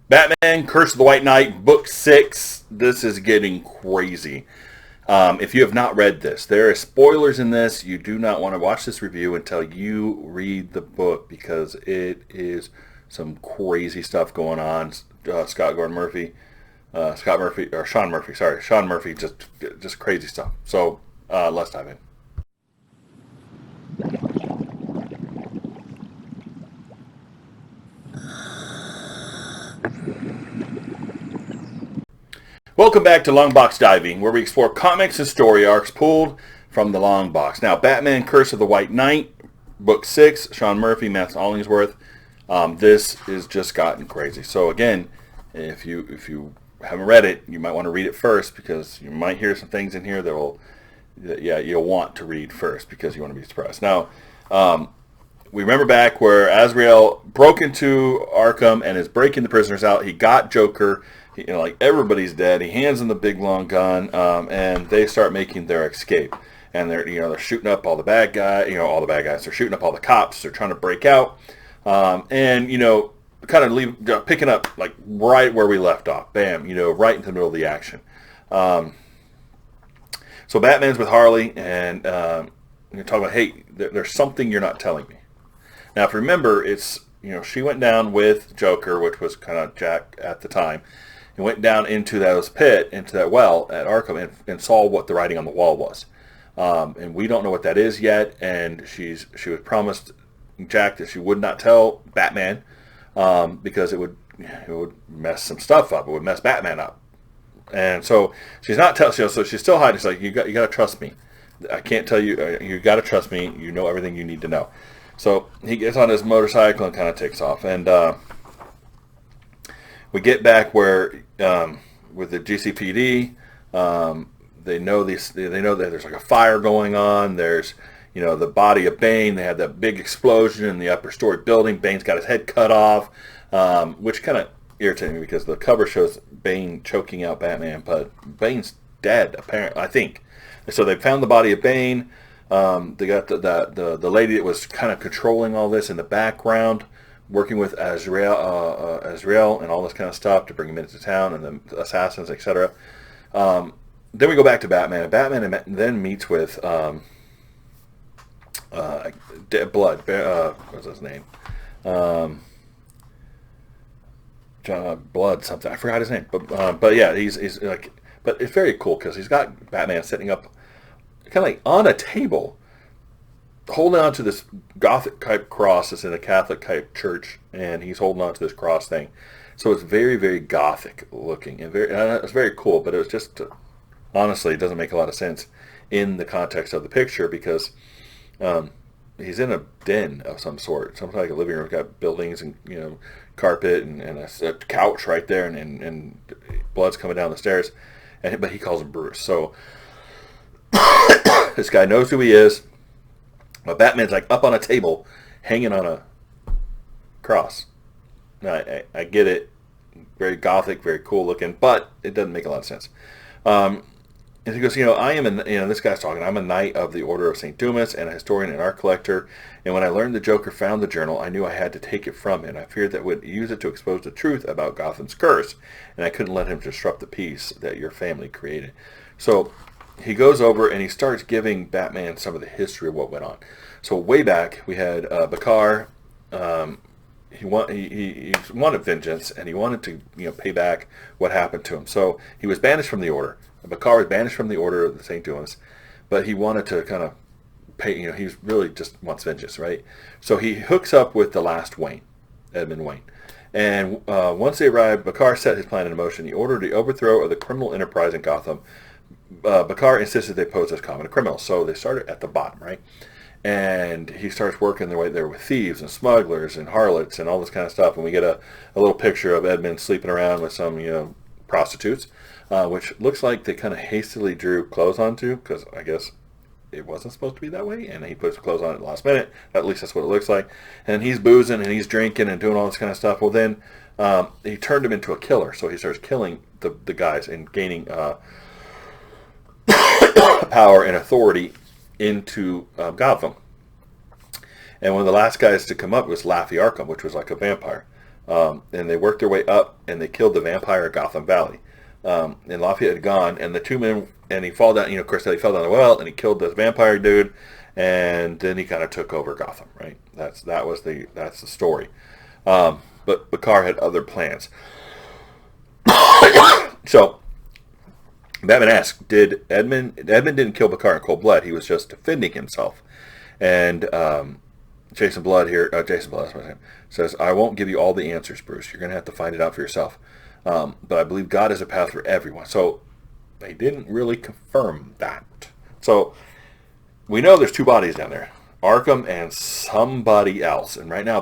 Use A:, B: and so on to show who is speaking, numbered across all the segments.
A: Batman, Curse of the White Knight, Book 6. This is getting crazy. If you have not read this, there are spoilers in this. You do not want to watch this review until you read the book because it is some crazy stuff going on. Scott Murphy, or Sean Murphy, sorry. Sean Murphy, just crazy stuff. So let's dive in. Welcome back to Long Box Diving, where we explore comics and story arcs pulled from the long box. Now, Batman: Curse of the White Knight, Book 6, Sean Murphy, Matt Hollingsworth. This is just gotten crazy. So again, if you haven't read it, you might want to read it first because you might hear some things in here that you'll want to read first because you want to be surprised. Now, we remember back where Azrael broke into Arkham and is breaking the prisoners out. He got Joker. Like everybody's dead. He hands them the big long gun, and they start making their escape. And they're shooting up all the bad guys. All the bad guys. They're shooting up all the cops. They're trying to break out, and kind of picking up like right where we left off. Bam, right in the middle of the action. So Batman's with Harley, and you're talking about, hey, there's something you're not telling me. Now, if you remember, it's she went down with Joker, which was kind of Jack at the time. And went down into that well at Arkham, and saw what the writing on the wall was. And we don't know what that is yet. And she was promised Jack that she would not tell Batman because it would mess some stuff up. It would mess Batman up. And so she's not telling. So she's still hiding. She's like, you got to trust me. I can't tell you. You got to trust me. You know everything you need to know. So he gets on his motorcycle and kind of takes off. And we get back where with the GCPD, they know that there's like a fire going on. There's the body of Bane. They had that big explosion in the upper story building. Bane's got his head cut off, which kind of irritated me because the cover shows Bane choking out Batman, but Bane's dead apparently, I think. So they found the body of Bane. They got the lady that was kind of controlling all this in the background, working with Azrael and all this kind of stuff to bring him into town and the assassins, etc. Then we go back to Batman, and Batman then meets with Blood. What's his name? Blood something. I forgot his name, but yeah, he's like. But it's very cool because he's got Batman sitting up, kind of like on a table, holding on to this Gothic type cross that's in a Catholic type church, and he's holding on to this cross thing. So it's very, very Gothic looking, and it's very cool. But it was just, honestly, it doesn't make a lot of sense in the context of the picture because he's in a den of some sort, something like a living room. Got buildings and carpet and a couch right there, and blood's coming down the stairs, but he calls him Bruce. So this guy knows who he is. But Batman's like up on a table, hanging on a cross. Now, I get it. Very Gothic, very cool looking, but it doesn't make a lot of sense. And he goes, I am, this guy's talking, I'm a knight of the Order of St. Dumas and a historian and art collector. And when I learned the Joker found the journal, I knew I had to take it from him. I feared that would use it to expose the truth about Gotham's curse. And I couldn't let him disrupt the peace that your family created. So he goes over and he starts giving Batman some of the history of what went on. So way back, we had Bakar. He wanted vengeance, and he wanted to pay back what happened to him. So he was banished from the Order. Bakar was banished from the Order of the St. Dumas, but he wanted to kind of pay. He really just wants vengeance, right? So he hooks up with the last Wayne, Edmond Wayne. And once they arrived, Bakar set his plan in motion. He ordered the overthrow of the criminal enterprise in Gotham. Bakar insisted they pose as common criminals, so they started at the bottom, right? And he starts working their way there with thieves and smugglers and harlots and all this kind of stuff. And we get a little picture of Edmond sleeping around with some, prostitutes, which looks like they kind of hastily drew clothes onto because I guess it wasn't supposed to be that way. And he puts clothes on at the last minute. At least that's what it looks like. And he's boozing and he's drinking and doing all this kind of stuff. Well, then he turned him into a killer. So he starts killing the guys and gaining power and authority into Gotham. And one of the last guys to come up was Laffy Arkham, which was like a vampire. And they worked their way up, and they killed the vampire at Gotham Valley. And Lafayette had gone, and the two men, and he fall down. Of course, he fell down the well, and he killed this vampire dude, and then he kind of took over Gotham. Right? That's the story. But Bakar had other plans. So Batman asked, "Did Edmond didn't kill Bakar in cold blood? He was just defending himself." And Jason Blood, that's my name, says, "I won't give you all the answers, Bruce. You're going to have to find it out for yourself. But I believe God is a path for everyone." So they didn't really confirm that. So we know there's two bodies down there, Arkham and somebody else. And right now,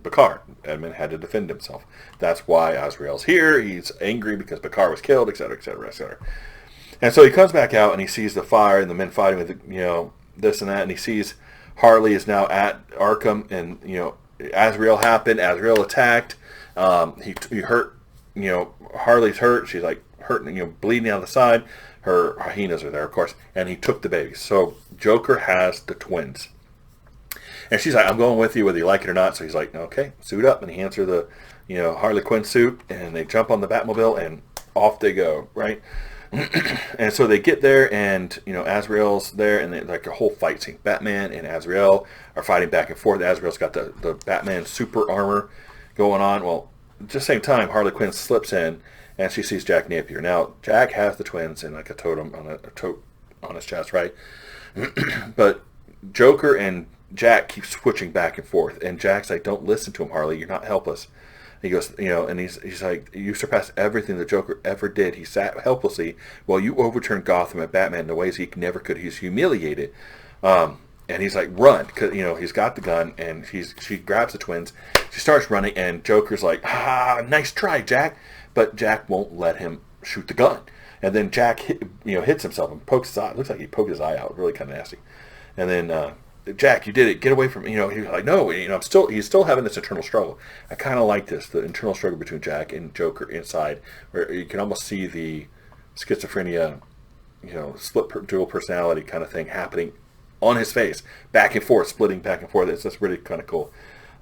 A: Bakar, Edmond had to defend himself. That's why Azrael's here. He's angry because Bakar was killed, etc., etc., etc. And so he comes back out and he sees the fire and the men fighting with, this and that, and he sees Harley is now at Arkham, and Azrael happened. Azrael attacked. He hurt. Harley's hurt. She's like hurting, bleeding out the side. Her hyenas are there, of course, and he took the babies. So Joker has the twins, and she's like, "I'm going with you, whether you like it or not." So he's like, "Okay, suit up," and he hands her the, Harley Quinn suit, and they jump on the Batmobile, and off they go, right? And so they get there, and Azrael's there, and like a whole fight scene. Batman and Azrael are fighting back and forth. Azrael's got the Batman super armor going on. Well, at the same time, Harley Quinn slips in, and she sees Jack Napier. Now, Jack has the twins in like a totem on his chest, right? But Joker and Jack keep switching back and forth, and Jack's like, "Don't listen to him, Harley. You're not helpless." He goes, and he's like, "You surpassed everything the Joker ever did. He sat helplessly while you overturned Gotham and Batman in the ways he never could. He's humiliated." And he's like, "Run," because he's got the gun, and she grabs the twins. She starts running, and Joker's like, "Nice try, Jack," but Jack won't let him shoot the gun. And then Jack hits himself and pokes his eye. It looks like he poked his eye out, really kind of nasty. And then Jack, you did it. Get away from me. He's like, "No, he's still having this internal struggle." I kind of like this, the internal struggle between Jack and Joker inside, where you can almost see the schizophrenia, split dual personality kind of thing happening on his face, back and forth, splitting back and forth. That's really kind of cool.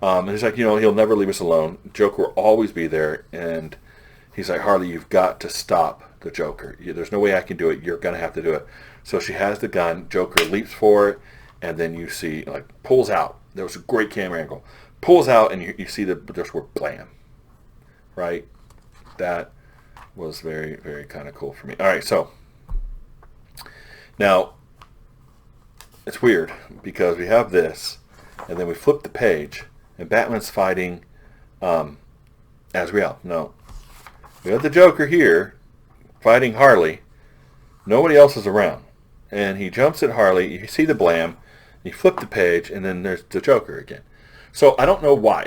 A: And he's like, he'll never leave us alone. Joker will always be there. And he's like, "Harley, you've got to stop the Joker. There's no way I can do it. You're going to have to do it." So she has the gun. Joker leaps for it. And then you see, pulls out. There was a great camera angle. Pulls out, and you see just word blam. Right? That was very, very kind of cool for me. All right, so now it's weird because we have this, and then we flip the page, and Batman's fighting Azrael. No, we have the Joker here fighting Harley. Nobody else is around, and he jumps at Harley. You see the blam. You flip the page, and then there's the Joker again. So I don't know why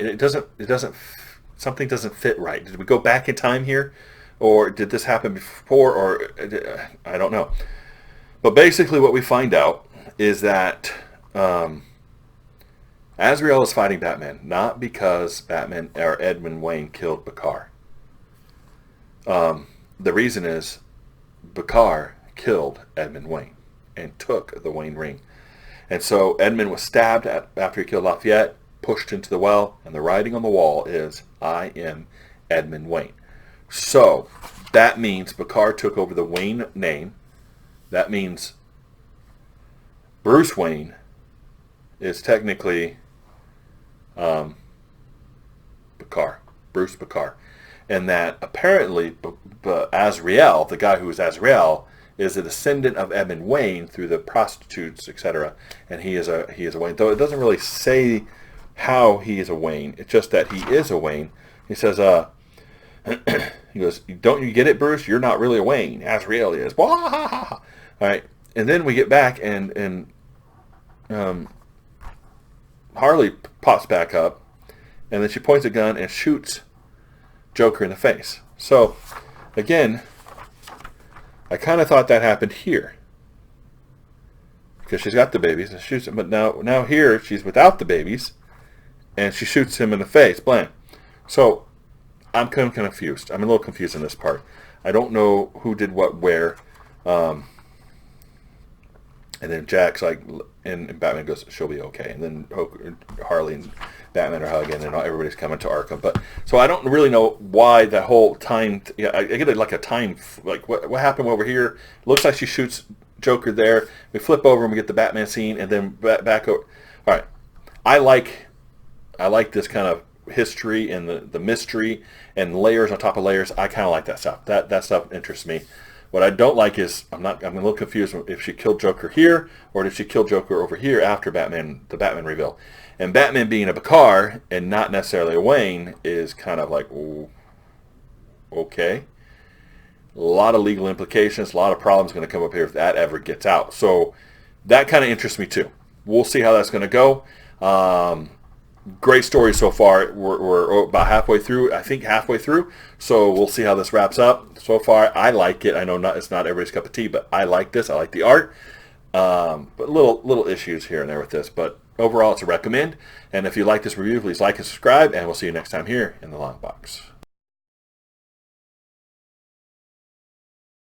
A: something doesn't fit right. Did we go back in time here, or did this happen before, or I don't know. But basically, what we find out is that Azrael is fighting Batman, not because Batman or Edmund Wayne killed Bakar. The reason is Bakar killed Edmund Wayne and took the Wayne ring. And so Edmund was stabbed after he killed Lafayette, pushed into the well, and the writing on the wall is, "I am Edmund Wayne." So that means Bakar took over the Wayne name. That means Bruce Wayne is technically Bakar, Bruce Bakar. And that apparently Azrael, the guy who was Azrael, is a descendant of Edmund Wayne through the prostitutes, etc. And he is a Wayne. Though it doesn't really say how he is a Wayne. It's just that he is a Wayne. He says, he goes, "Don't you get it, Bruce? You're not really a Wayne. Azrael is." All right. And then we get back, and Harley pops back up, and then she points a gun and shoots Joker in the face. So, again, I kind of thought that happened here, because she's got the babies and shoots him. But now here she's without the babies, and she shoots him in the face, blam. So I'm kind of confused. I'm a little confused in this part. I don't know who did what where. And then Jack's like, and Batman goes, she'll be okay. And then Harley and Batman are hugging, and everybody's coming to Arkham. But so I don't really know why that whole time. Yeah, I get it like a time. Like what happened over here? Looks like she shoots Joker there. We flip over and we get the Batman scene, and then back over. All right, I like this kind of history and the mystery and layers on top of layers. I kind of like that stuff. That stuff interests me. What I don't like is I'm a little confused if she killed Joker here or if she killed Joker over here after the Batman reveal. And Batman being a Bakar and not necessarily a Wayne is kind of like, ooh, okay. A lot of legal implications, a lot of problems going to come up here if that ever gets out. So that kind of interests me too. We'll see how that's going to go. Great story so far. We're about halfway through, I think halfway through. So we'll see how this wraps up. So far, I like it. I know it's not everybody's cup of tea, but I like this. I like the art. But little issues here and there with this. But overall, it's a recommend. And if you like this review, please like and subscribe. And we'll see you next time here in the Long Box.